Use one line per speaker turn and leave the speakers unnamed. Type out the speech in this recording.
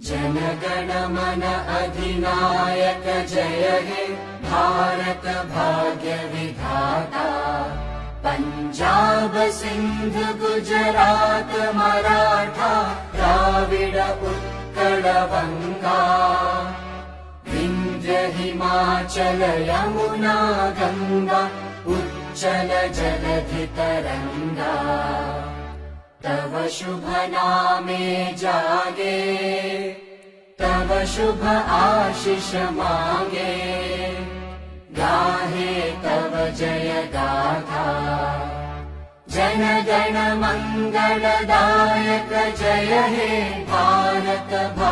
जनगण मन अधिनायक जय हे भारत भाग्य विधाता। पंजाब सिंध गुजरात मराठा द्राविड उत्कल बंगा। विंध्य हिमाचल यमुना गंगा उच्चल जलधि तरंगा। तव शुभ नामे जागे तव शुभ आशीष मांगे। गाहे तव जय गाथा जन गण मंगलदायक जय हे भारत भाग्य